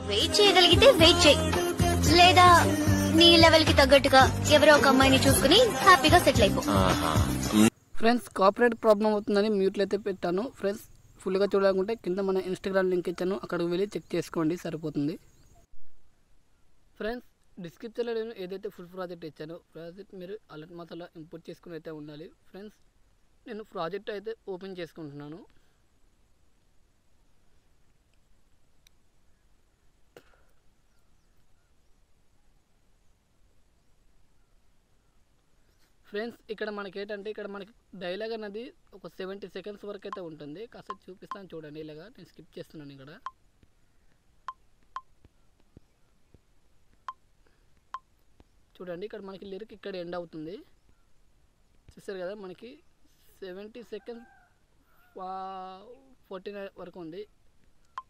Wait చేయగలిగితే wait చేయి, లేదా నీ లెవెల్ కి తగ్గట్టుగా ఎవరో ఒక అమ్మాయిని చూసుకుని హ్యాపీగా సెటిల్ అయిపో. ఫ్రెండ్స్ కాపీరైట్ ప్రాబ్లం అవుతుందని మ్యూట్లో అయితే పెట్టాను. ఫ్రెండ్స్ ఫుల్గా చూడాలనుకుంటే కింద మన ఇన్స్టాగ్రామ్ లింక్ ఇచ్చాను, అక్కడికి వెళ్ళి చెక్ చేసుకోండి, సరిపోతుంది. ఫ్రెండ్స్ డిస్క్రిప్షన్లో నేను ఏదైతే ఫుల్ ప్రాజెక్ట్ ఇచ్చానో ప్రాజెక్ట్ మీరు అలర్ట్ మాత్రం ఇంపోర్ట్ చేసుకుని అయితే ఉండాలి. ఫ్రెండ్స్ నేను ప్రాజెక్ట్ అయితే ఓపెన్ చేసుకుంటున్నాను. ఫ్రెండ్స్ ఇక్కడ మనకి ఏంటంటే ఇక్కడ మనకి డైలాగ్ అనేది ఒక 70 సెకండ్స్ వరకు అయితే ఉంటుంది. కాస్త చూపిస్తాను చూడండి. ఇలాగా నేను స్కిప్ చేస్తున్నాను. ఇక్కడ చూడండి, ఇక్కడ మనకి లిరిక్ ఇక్కడ ఎండ్ అవుతుంది. చూస్తారు కదా, మనకి 70 సెకండ్స్ 49 వరకు ఉంది.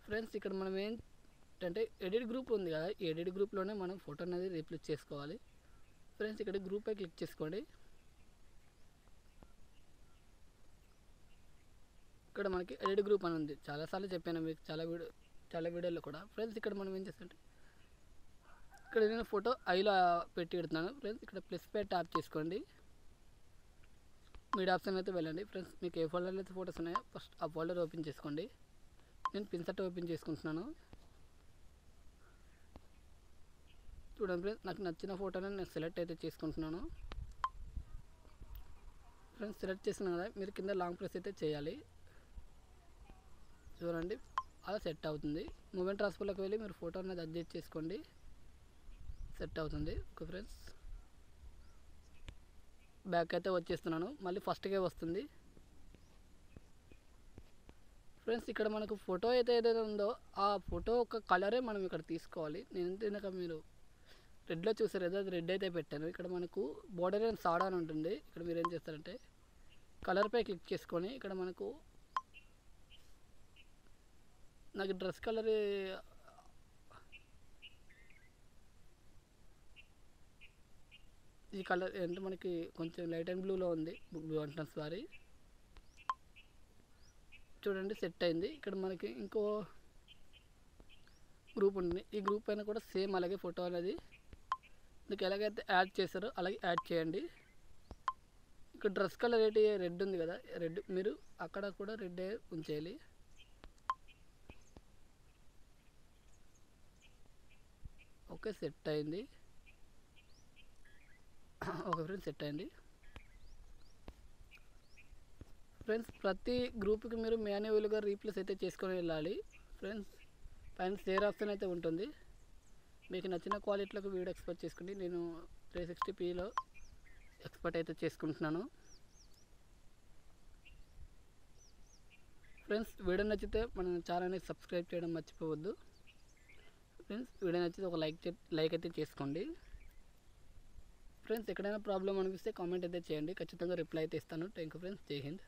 ఫ్రెండ్స్ ఇక్కడ మనం ఏంటంటే ఎడిట్ గ్రూప్ ఉంది కదా, ఈ ఎడిట్ గ్రూప్లోనే మనం ఫోటో అనేది రీప్లేస్ చేసుకోవాలి. ఫ్రెండ్స్ ఇక్కడ గ్రూప్ పై క్లిక్ చేసుకోండి. ఇక్కడ మనకి ఎడిట్ గ్రూప్ అని ఉంది. చాలాసార్లు చెప్పాను మీకు చాలా వీడియోలో కూడా. ఫ్రెండ్స్ ఇక్కడ మనం ఏం చేస్తుంటే ఇక్కడ నేను ఫోటో ఐలో పెట్టి పెడుతున్నాను. ఫ్రెండ్స్ ఇక్కడ ప్లస్ పై ట్యాప్ చేసుకోండి. మీడియా ఆప్షన్ అయితే వెళ్ళండి. ఫ్రెండ్స్ మీకు ఏ ఫోల్డర్లో అయితే ఫోటోస్ ఉన్నాయో ఫస్ట్ ఆ ఫోల్డర్ ఓపెన్ చేసుకోండి. నేను పిన్సెట్ ఓపెన్ చేసుకుంటున్నాను. చూడండి ఫ్రెండ్స్, నాకు నచ్చిన ఫోటోని నేను సెలెక్ట్ అయితే చేసుకుంటున్నాను. ఫ్రెండ్స్ సెలెక్ట్ చేసిన కదా, మీరు కింద లాంగ్ ప్రెస్ అయితే చేయాలి. చూడండి అలా సెట్ అవుతుంది. మూమెంట్ ట్రాన్స్ఫర్లోకి వెళ్ళి మీరు ఫోటో అనేది అడ్జస్ట్ చేసుకోండి, సెట్ అవుతుంది. ఓకే ఫ్రెండ్స్, బ్యాక్ అయితే వచ్చేస్తున్నాను. మళ్ళీ ఫస్ట్కే వస్తుంది. ఫ్రెండ్స్ ఇక్కడ మనకు ఫోటో అయితే ఏదైతే ఉందో ఆ ఫోటో ఒక కలరే మనం ఇక్కడ తీసుకోవాలి. నేను తినక మీరు రెడ్లో చూసారు కదా, అది రెడ్ అయితే పెట్టాను. ఇక్కడ మనకు బోర్డర్ అండ్ సాడా అని ఉంటుంది. ఇక్కడ మీరు ఏం చేస్తారంటే కలర్పై క్లిక్ చేసుకొని ఇక్కడ మనకు నాకు డ్రెస్ కలర్ ఈ కలర్ అంటే మనకి కొంచెం లైట్ అండ్ బ్లూలో ఉంది, బ్లూ అంటున్నాను సారీ. చూడండి సెట్ అయింది. ఇక్కడ మనకి ఇంకో గ్రూప్ ఉంది. ఈ గ్రూప్ పైన కూడా సేమ్ అలాగే ఫోటో అనేది మీకు ఎలాగైతే యాడ్ చేస్తారో అలాగే యాడ్ చేయండి. ఇక్కడ డ్రెస్ కలర్ ఏంటి, రెడ్ ఉంది కదా, రెడ్ మీరు అక్కడ కూడా రెడ్ ఉంచేయాలి. ఓకే సెట్ అయింది. ఓకే ఫ్రెండ్స్ సెట్ అయింది. ఫ్రెండ్స్ ప్రతి గ్రూప్కి మీరు మాన్యువల్గా రీప్లేస్ అయితే చేసుకొని వెళ్ళాలి. ఫ్రెండ్స్ పైన షేర్ ఆప్షన్ అయితే ఉంటుంది. మీకు నచ్చిన క్వాలిటీలోకి వీడియో ఎక్స్పోర్ట్ చేసుకోండి. నేను 360pలో ఎక్స్పోర్ట్ అయితే చేసుకుంటున్నాను. ఫ్రెండ్స్ వీడియో నచ్చితే మన ఛానల్ని సబ్స్క్రైబ్ చేయడం మర్చిపోవద్దు. ఫ్రెండ్స్ వీడియో నచ్చితే ఒక లైక్ అయితే చేసుకోండి. ఫ్రెండ్స్ ఎక్కడైనా ప్రాబ్లం అనిపిస్తే కామెంట్ అయితే చేయండి, ఖచ్చితంగా రిప్లై అయితే ఇస్తాను. థ్యాంక్ యూ ఫ్రెండ్స్, జై హింద్.